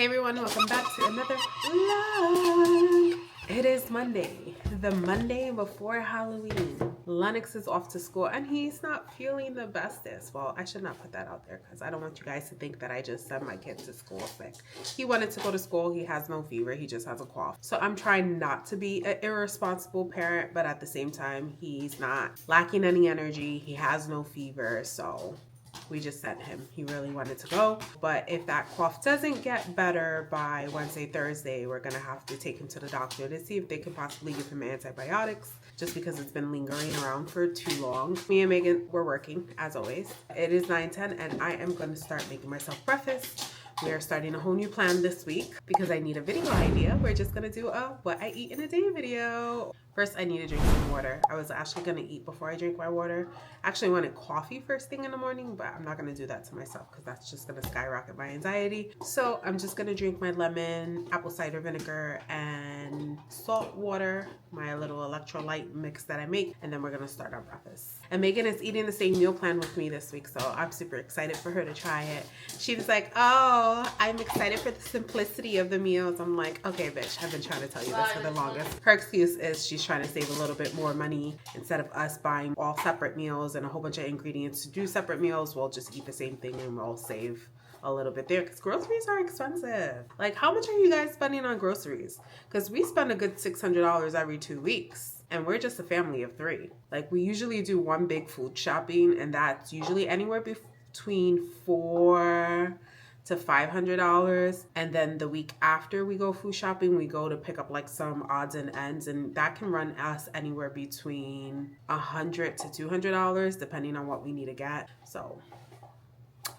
Hey everyone, welcome back to another vlog. It is Monday, the Monday before Halloween. Lennox is off to school and he's not feeling the bestest. Well, I should not put that out there because I don't want you guys to think that I just sent my kid to school sick. He wanted to go to school, he has no fever, he just has a cough. So I'm trying not to be an irresponsible parent, but at the same time, he's not lacking any energy, he has no fever, so we just sent him. He really wanted to go, but if that cough doesn't get better by Wednesday, Thursday, we're gonna have to take him to the doctor to see if they can possibly give him antibiotics, just because it's been lingering around for too long. Me and Megan, we're working as always. It is 9:10 and I am gonna start making myself breakfast. We are starting a whole new plan this week because I need a video idea. We're just gonna do a what I eat in a day video. First, I need to drink some water. I was actually gonna eat before I drink my water. I actually wanted coffee first thing in the morning, but I'm not gonna do that to myself because that's just gonna skyrocket my anxiety. So I'm just gonna drink my lemon, apple cider vinegar, and salt water, my little electrolyte mix that I make, and then we're gonna start our breakfast. And Megan is eating the same meal plan with me this week, so I'm super excited for her to try it. She was like, oh, I'm excited for the simplicity of the meals. I'm like, okay, bitch, I've been trying to tell you this for the longest. Her excuse is she's trying to save a little bit more money. Instead of us buying all separate meals and a whole bunch of ingredients to do separate meals, we'll just eat the same thing and we'll save a little bit there because groceries are expensive. Like, how much are you guys spending on groceries? Because we spend a good $600 every 2 weeks and we're just a family of 3. Like, we usually do one big food shopping and that's usually anywhere between $400 to $500, and then the week after we go food shopping, we go to pick up like some odds and ends, and that can run us anywhere between $100 to $200 depending on what we need to get. So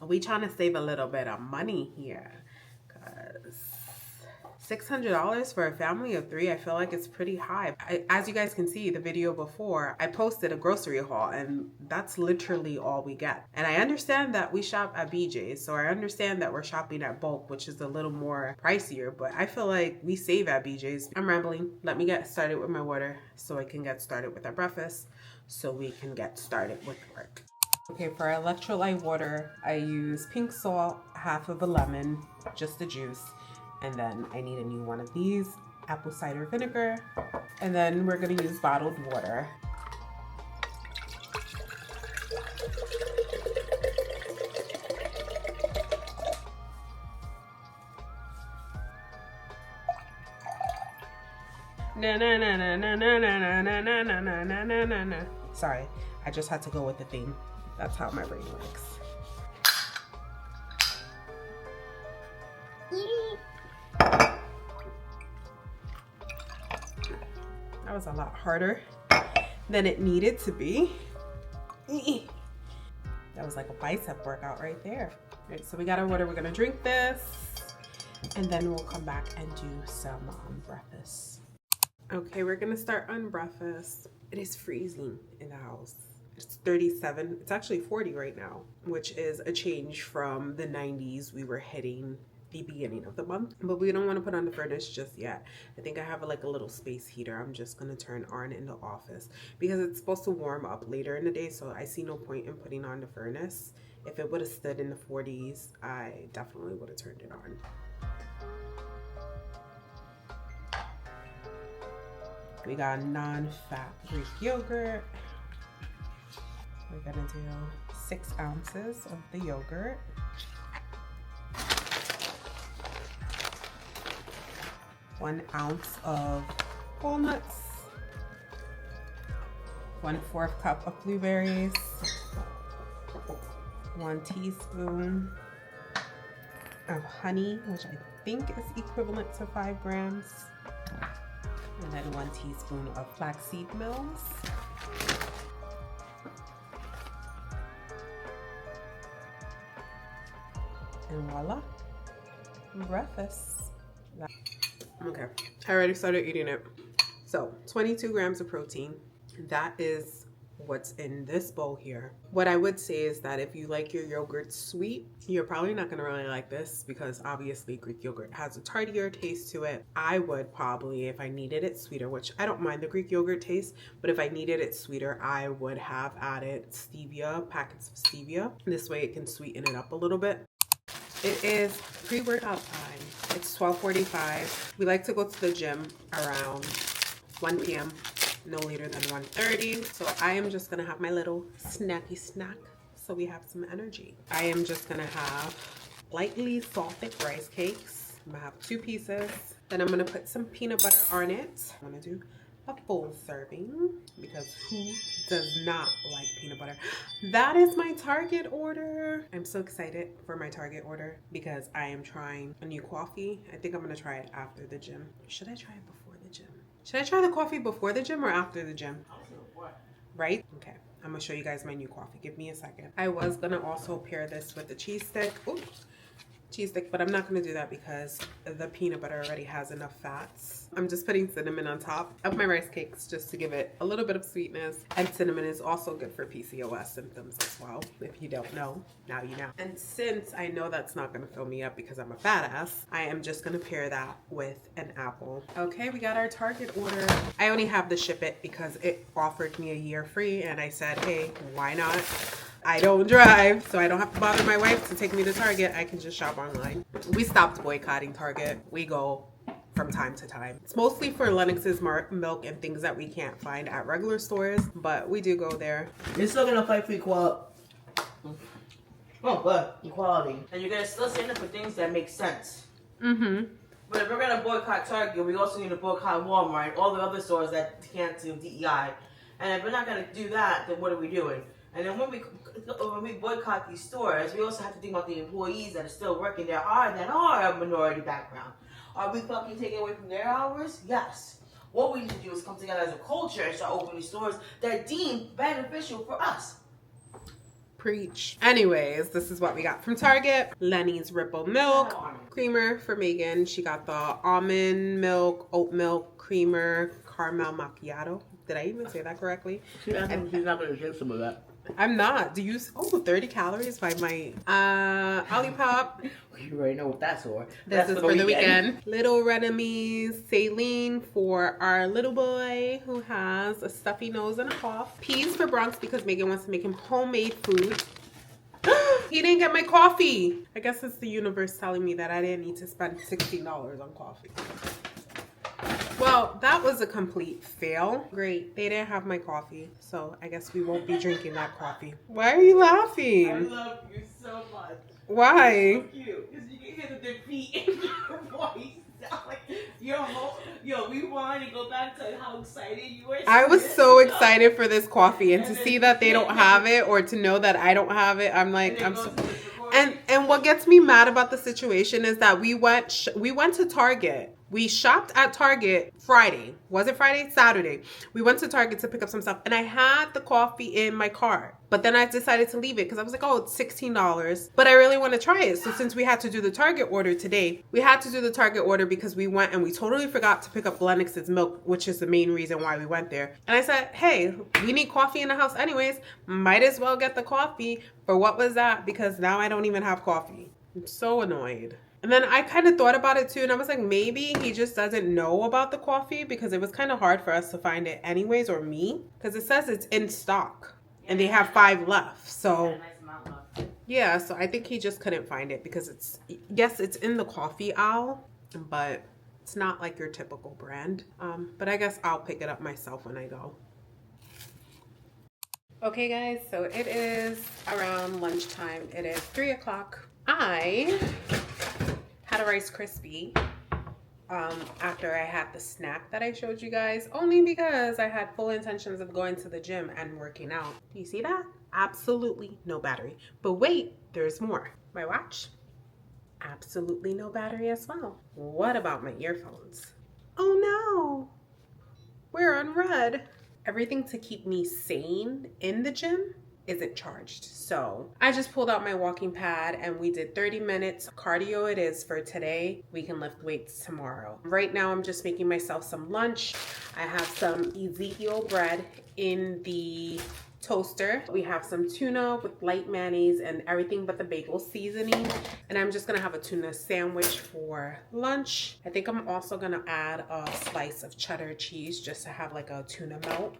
we trying to save a little bit of money here, because $600 for a family of 3, I feel like it's pretty high. As you guys can see, the video before, I posted a grocery haul and that's literally all we get. And I understand that we shop at BJ's, so I understand that we're shopping at bulk, which is a little more pricier, but I feel like we save at BJ's. I'm rambling. Let me get started with my water so I can get started with our breakfast, so we can get started with work. Okay, for our electrolyte water, I use pink salt, half of a lemon, just the juice. And then I need a new one of these, apple cider vinegar. And then we're gonna use bottled water. Na na na na na na na na na na na na na na. Sorry, I just had to go with the theme. That's how my brain works. That was a lot harder than it needed to be. That was like a bicep workout right there. All right, so we got our water. We're gonna drink this and then we'll come back and do some breakfast. Okay, we're gonna start on breakfast. It is freezing in the house. It's 37, it's actually 40 right now, which is a change from the 90s we were hitting the beginning of the month, but we don't want to put on the furnace just yet. I think I have like a little space heater I'm just going to turn on in the office because it's supposed to warm up later in the day, so I see no point in putting on the furnace. If it would have stood in the 40s, I definitely would have turned it on. We got non-fat Greek yogurt. We're gonna do 6 ounces of the yogurt. One ounce of walnuts, 1/4 cup of blueberries, 1 teaspoon of honey, which I think is equivalent to 5 grams, and then 1 teaspoon of flaxseed mills. And voila, breakfast. Okay, I already started eating it. So 22 grams of protein. That is what's in this bowl here. What I would say is that if you like your yogurt sweet, you're probably not gonna really like this because obviously Greek yogurt has a tartier taste to it. I would probably, if I needed it sweeter, which I don't mind the Greek yogurt taste, but if I needed it sweeter, I would have added stevia, packets of stevia. This way it can sweeten it up a little bit. It is pre-workout time. It's 12:45. We like to go to the gym around 1 p.m. no later than 1:30. So I am just gonna have my little snacky snack so we have some energy. I am just gonna have lightly salted rice cakes. I'm gonna have 2 pieces. Then I'm gonna put some peanut butter on it. I'm gonna do a full serving because who does not like peanut butter? That is my Target order. I'm so excited for my Target order because I am trying a new coffee. I think I'm gonna try it after the gym. Should I try it before the gym? Should I try the coffee before the gym or after the gym? Right? Okay. I'm gonna show you guys my new coffee. Give me a second. I was gonna also pair this with the cheese stick. Ooh. Cheese stick, but I'm not going to do that because the peanut butter already has enough fats. I'm just putting cinnamon on top of my rice cakes just to give it a little bit of sweetness. And cinnamon is also good for PCOS symptoms as well. If you don't know, now you know. And since I know that's not going to fill me up because I'm a fat ass, I am just going to pair that with an apple. Okay, we got our Target order. I only have to ship it because it offered me a year free and I said, hey, why not? I don't drive, so I don't have to bother my wife to take me to Target. I can just shop online. We stopped boycotting Target. We go from time to time. It's mostly for Lennox's milk and things that we can't find at regular stores, but we do go there. You're still gonna fight for equality. Oh, but equality. And you're gonna still stand up for things that make sense. Mm-hmm. But if we're gonna boycott Target, we also need to boycott Walmart, all the other stores that can't do DEI. And if we're not gonna do that, then what are we doing? And then when we boycott these stores, we also have to think about the employees that are still working there that are a minority background. Are we fucking taking away from their hours? Yes. What we need to do is come together as a culture and start opening stores that are deemed beneficial for us. Preach. Anyways, this is what we got from Target. Lenny's Ripple Milk Creamer for Megan. She got the almond milk, oat milk creamer, caramel macchiato. Did I even say that correctly? She's not going to drink some of that. I'm not. Do you? Oh, 30 calories by my Olipop. You already know what that's for. This is for the weekend. Little Renemies saline for our little boy who has a stuffy nose and a cough. Peas for Bronx because Megan wants to make him homemade food. He didn't get my coffee. I guess it's the universe telling me that I didn't need to spend $16 on coffee. Well, that was a complete fail. Great. They didn't have my coffee, so I guess we won't be drinking that coffee. Why are you laughing? I love you so much. Why? You're so cute. Because you can hear the defeat in your voice. Like, yo, rewind and go back to how excited you were. I was so excited for this coffee, and to see that they don't have it, or to know that I don't have it, I'm like, I'm so... And what gets me mad about the situation is that we went to Target. We shopped at Target Friday. Was it Friday? Saturday. We went to Target to pick up some stuff, and I had the coffee in my car. But then I decided to leave it because I was like, oh, it's $16. But I really want to try it. So since we had to do the Target order today, we had to do the Target order because we went and we totally forgot to pick up Lennox's milk, which is the main reason why we went there. And I said, hey, we need coffee in the house anyways. Might as well get the coffee. For what was that? Because now I don't even have coffee. I'm so annoyed. And then I kind of thought about it too, and I was like, maybe he just doesn't know about the coffee because it was kind of hard for us to find it anyways, or me, because it says it's in stock and they have 5 left. So yeah, so I think he just couldn't find it because it's in the coffee aisle, but it's not like your typical brand. But I guess I'll pick it up myself when I go. Okay guys, so it is around lunchtime. It is 3 o'clock. I had a Rice Krispie after I had the snack that I showed you guys, only because I had full intentions of going to the gym and working out. Do you see that? Absolutely no battery. But wait, there's more. My watch? Absolutely no battery as well. What about my earphones? Oh no, we're on red. Everything to keep me sane in the gym isn't charged. So I just pulled out my walking pad and we did 30 minutes. Cardio it is for today. We can lift weights tomorrow. Right now I'm just making myself some lunch. I have some Ezekiel bread in the toaster. We have some tuna with light mayonnaise and everything but the bagel seasoning. And I'm just gonna have a tuna sandwich for lunch. I think I'm also gonna add a slice of cheddar cheese just to have like a tuna melt.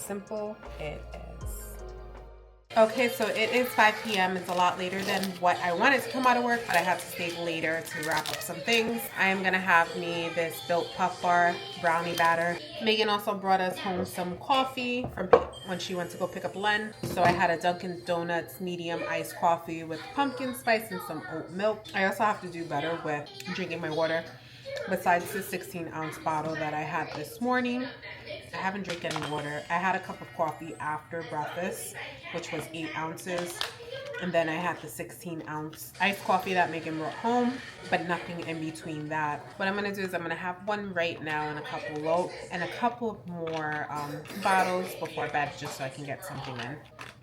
simple it is. Okay, so it is 5 p.m. It's a lot later than what I wanted to come out of work, but I had to stay later to wrap up some things. I am gonna have me this Built Puff Bar brownie batter. Megan also brought us home some coffee from when she went to go pick up Len. So I had a Dunkin' Donuts medium iced coffee with pumpkin spice and some oat milk. I also have to do better with drinking my water. Besides the 16-ounce bottle that I had this morning, I haven't drank any water. I had a cup of coffee after breakfast, which was 8 ounces. And then I had the 16-ounce iced coffee that Megan brought home, but nothing in between that. What I'm going to do is I'm going to have one right now and a couple more bottles before bed, just so I can get something in.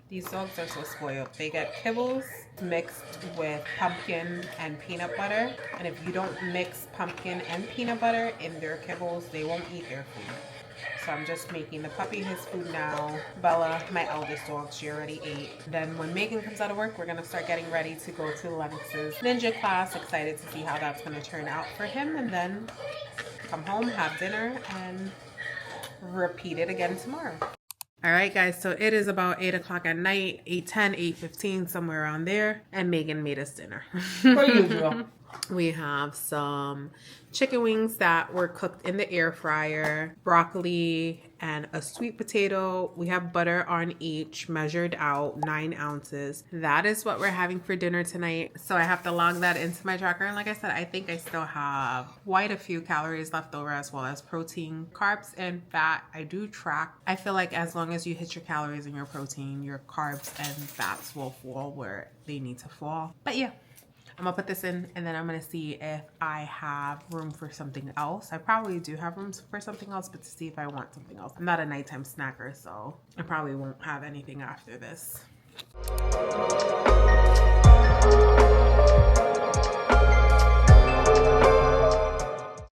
These dogs are so spoiled. They get kibbles mixed with pumpkin and peanut butter. And if you don't mix pumpkin and peanut butter in their kibbles, they won't eat their food. So I'm just making the puppy his food now. Bella, my eldest dog, she already ate. Then when Megan comes out of work, we're gonna start getting ready to go to Lennox's ninja class. Excited to see how that's gonna turn out for him. And then come home, have dinner, and repeat it again tomorrow. All right, guys, so it is about 8 o'clock at night, 8:10, 8:15, somewhere around there. And Megan made us dinner. For usual. We have some chicken wings that were cooked in the air fryer, broccoli, and a sweet potato. We have butter on each, measured out 9 ounces. That is what we're having for dinner tonight. So I have to log that into my tracker. And like I said, I think I still have quite a few calories left over, as well as protein, carbs, and fat. I do track. I feel like as long as you hit your calories and your protein, your carbs and fats will fall where they need to fall. But yeah. I'm gonna put this in, and then I'm gonna see if I have room for something else. I probably do have room for something else, but to see if I want something else. I'm not a nighttime snacker, so I probably won't have anything after this.